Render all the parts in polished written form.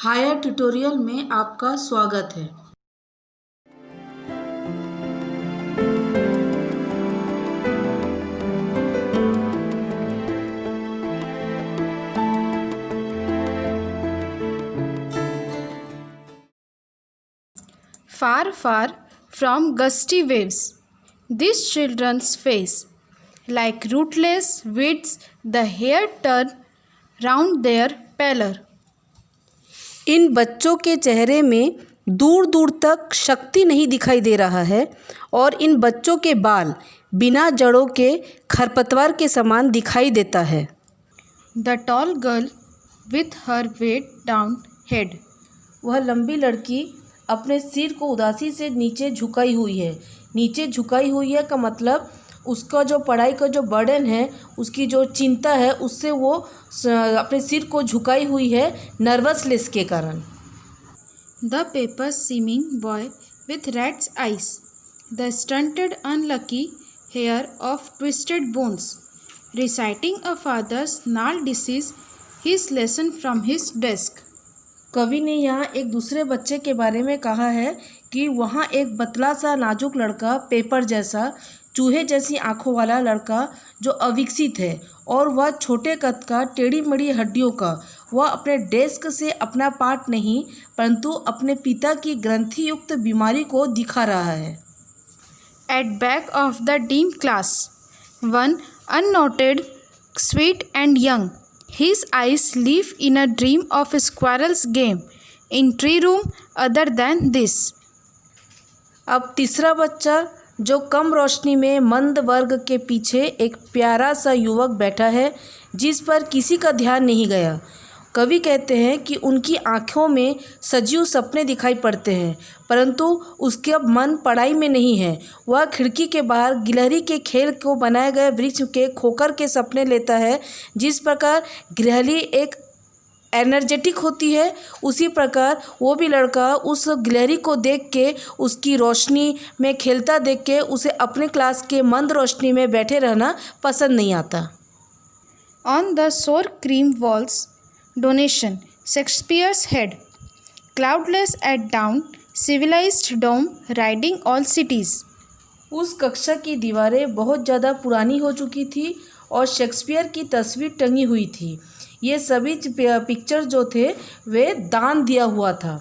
Higher tutorial में आपका स्वागत है। Far, far from gusty waves, these children's face, like rootless weeds, the hair turn round their pallor. इन बच्चों के चेहरे में दूर दूर तक शक्ति नहीं दिखाई दे रहा है और इन बच्चों के बाल बिना जड़ों के खरपतवार के समान दिखाई देता है। The tall girl with her weight down head. वह लंबी लड़की अपने सिर को उदासी से नीचे झुकाई हुई है। नीचे झुकाई हुई है का मतलब उसका जो पढ़ाई का जो बर्डन है, उसकी जो चिंता है, उससे वो अपने सिर को झुकाई हुई है नर्वसनेस के कारण। The paper seeming boy with rat's eyes, the stunted unlucky hair of twisted bones, reciting a father's gnarled disease, his lesson from his desk. कवि ने यहाँ एक दूसरे बच्चे के बारे में कहा है कि वहाँ एक पतला सा नाजुक लड़का, पेपर जैसा, चूहे जैसी आँखों वाला लड़का जो अविकसित है और वह छोटे कद का, टेढ़ी मेढ़ी हड्डियों का, वह अपने डेस्क से अपना पाठ नहीं परंतु अपने पिता की ग्रंथि युक्त बीमारी को दिखा रहा है। At back of the dim class, one unnoted, sweet and young, his eyes live in a dream of a squirrel's game in tree room other than this. अब तीसरा बच्चा जो कम रोशनी में मंद वर्ग के पीछे एक प्यारा सा युवक बैठा है जिस पर किसी का ध्यान नहीं गया। कवि कहते हैं कि उनकी आँखों में सजीव सपने दिखाई पड़ते हैं परंतु उसका मन पढ़ाई में नहीं है। वह खिड़की के बाहर गिलहरी के खेल को बनाए गए वृक्ष के खोकर के सपने लेता है। जिस प्रकार गिलहरी एक एनर्जेटिक होती है, उसी प्रकार वो भी लड़का उस गिलहरी को देख के, उसकी रोशनी में खेलता देख के उसे अपने क्लास के मंद रोशनी में बैठे रहना पसंद नहीं आता। On the sour cream walls, donation, Shakespeare's head, cloudless at dawn, civilized dome, riding all cities. उस कक्षा की दीवारें बहुत ज़्यादा पुरानी हो चुकी थी और शेक्सपियर की तस्वीर टंगी हुई थी। ये सभी पिक्चर जो थे वे दान दिया हुआ था,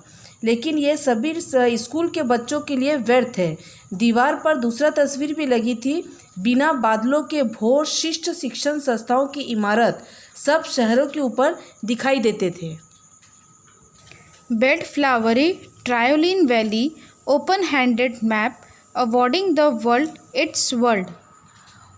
लेकिन ये सभी स्कूल के बच्चों के लिए व्यर्थ है। दीवार पर दूसरा तस्वीर भी लगी थी, बिना बादलों के भोर शिष्ट शिक्षण संस्थाओं की इमारत सब शहरों के ऊपर दिखाई देते थे। Bed flowery Trioline Valley, open-handed map, awarding the world its world.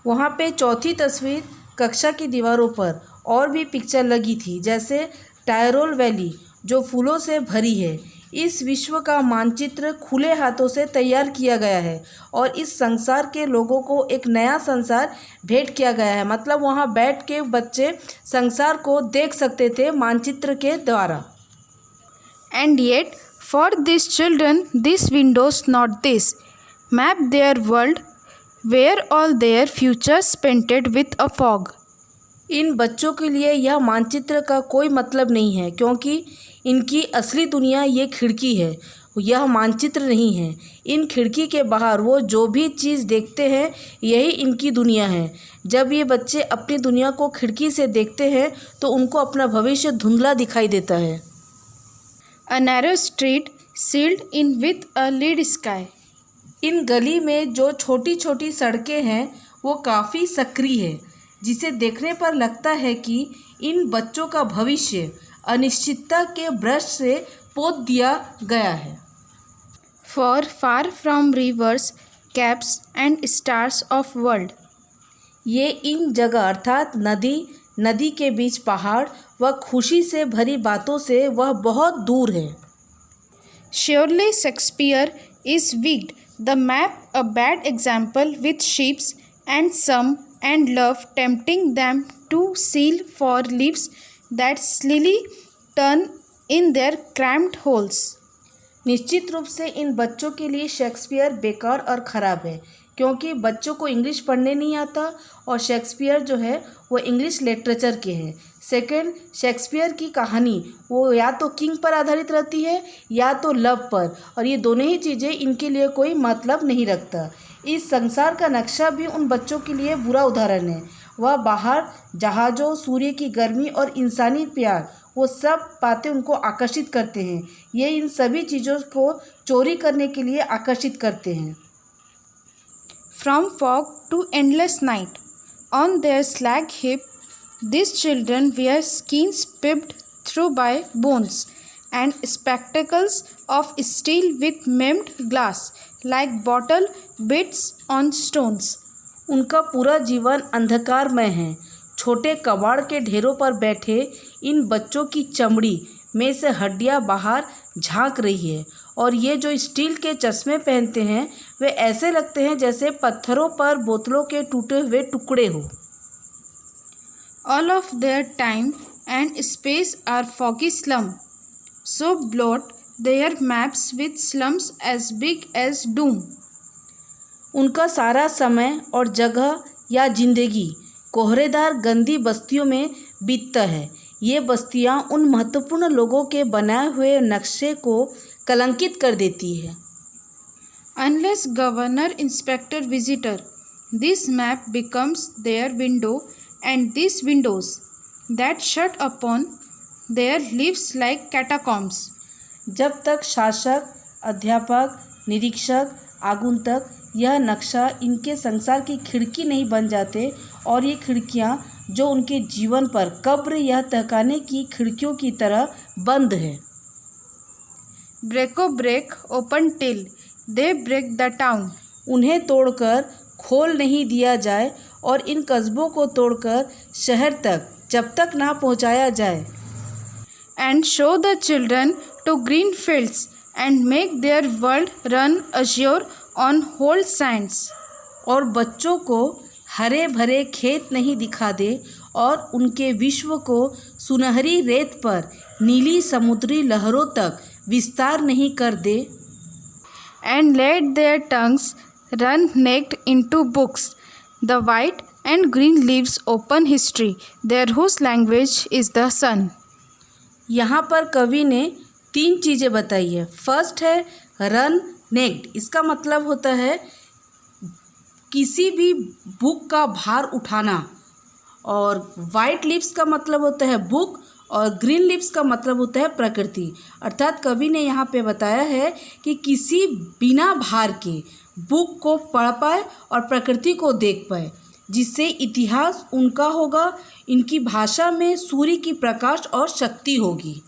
वहाँ पे चौथी तस्वीर कक्षा की दीवारों पर और भी पिक्चर लगी थी, जैसे टायरोल वैली जो फूलों से भरी है। इस विश्व का मानचित्र खुले हाथों से तैयार किया गया है और इस संसार के लोगों को एक नया संसार भेंट किया गया है। मतलब वहाँ बैठ के बच्चे संसार को देख सकते थे मानचित्र के द्वारा। And yet, for these children, these windows not this, map their world, where all their futures painted with a fog. इन बच्चों के लिए यह मानचित्र का कोई मतलब नहीं है क्योंकि इनकी असली दुनिया ये खिड़की है, यह मानचित्र नहीं है। इन खिड़की के बाहर वो जो भी चीज़ देखते हैं यही इनकी दुनिया है। जब ये बच्चे अपनी दुनिया को खिड़की से देखते हैं तो उनको अपना भविष्य धुंधला दिखाई देता है। A narrow street sealed in with a lead sky. इन गली में जो छोटी छोटी सड़कें हैं वो काफ़ी सक्रिय है, जिसे देखने पर लगता है कि इन बच्चों का भविष्य अनिश्चितता के ब्रश से पोत दिया गया है। For far from rivers, caps and stars of world. ये इन जगह अर्थात नदी के बीच पहाड़ व खुशी से भरी बातों से वह बहुत दूर है। Surely Shakespeare is wicked, the map a bad example with ships and some and love tempting them to seal for lips that slily turn in their cramped holes. निश्चित रूप से इन बच्चों के लिए शेक्सपियर बेकार और ख़राब है क्योंकि बच्चों को इंग्लिश पढ़ने नहीं आता और शेक्सपियर जो है वो इंग्लिश लिटरेचर के हैं। सेकंड, शेक्सपियर की कहानी वो या तो किंग पर आधारित रहती है या तो लव पर, और ये दोनों ही चीज़ें इनके लिए कोई मतलब नहीं रखता। इस संसार का नक्शा भी उन बच्चों के लिए बुरा उदाहरण है। वह बाहर जहाज़ों, सूर्य की गर्मी और इंसानी प्यार, वो सब बातें उनको आकर्षित करते हैं। ये इन सभी चीज़ों को चोरी करने के लिए आकर्षित करते हैं। From fog to endless night, on their slag hip, these children wear skins pipped through by bones, and spectacles of steel with maimed glass, like bottle bits on stones. उनका पूरा जीवन अंधकारमय है। छोटे कबाड़ के ढेरों पर बैठे इन बच्चों की चमड़ी में से हड्डियां बाहर झांक रही है, और ये जो स्टील के चश्मे पहनते हैं वे ऐसे लगते हैं जैसे पत्थरों पर बोतलों के टूटे हुए टुकड़े हो। All of their time and space are foggy slum, so blot their maps with slums as big as doom. उनका सारा समय और जगह या जिंदगी कोहरेदार गंदी बस्तियों में बीतता है। ये बस्तियां उन महत्वपूर्ण लोगों के बनाए हुए नक्शे को कलंकित कर देती है। Unless governor, inspector, visitor, this map becomes their window, and these windows that shut upon their lives like catacombs. जब तक शासक, अध्यापक, निरीक्षक, आगंतुक यह नक्शा इनके संसार की खिड़की नहीं बन जाते, और ये खिड़कियाँ जो उनके जीवन पर कब्र या तहखाने की खिड़कियों की तरह बंद है। Break break open till they break the town. उन्हें तोड़कर खोल नहीं दिया जाए, और इन कस्बों को तोड़कर शहर तक जब तक ना पहुंचाया जाए। And show the children to green fields and make their world run azure on whole sands. और बच्चों को हरे भरे खेत नहीं दिखा दे, और उनके विश्व को सुनहरी रेत पर नीली समुद्री लहरों तक विस्तार नहीं कर दे। And let their tongues run naked into books. The white and green leaves open history, their whose language is the sun. यहाँ पर कवि ने 3 चीज़ें बताई है। फर्स्ट है रन नेक्ड, इसका मतलब होता है किसी भी बुक का भार उठाना, और वाइट लिप्स का मतलब होता है बुक, और ग्रीन लिप्स का मतलब होता है प्रकृति। अर्थात कवि ने यहाँ पे बताया है कि किसी बिना भार के बुक को पढ़ पाए और प्रकृति को देख पाए, जिससे इतिहास उनका होगा, इनकी भाषा में सूर्य की प्रकाश और शक्ति होगी।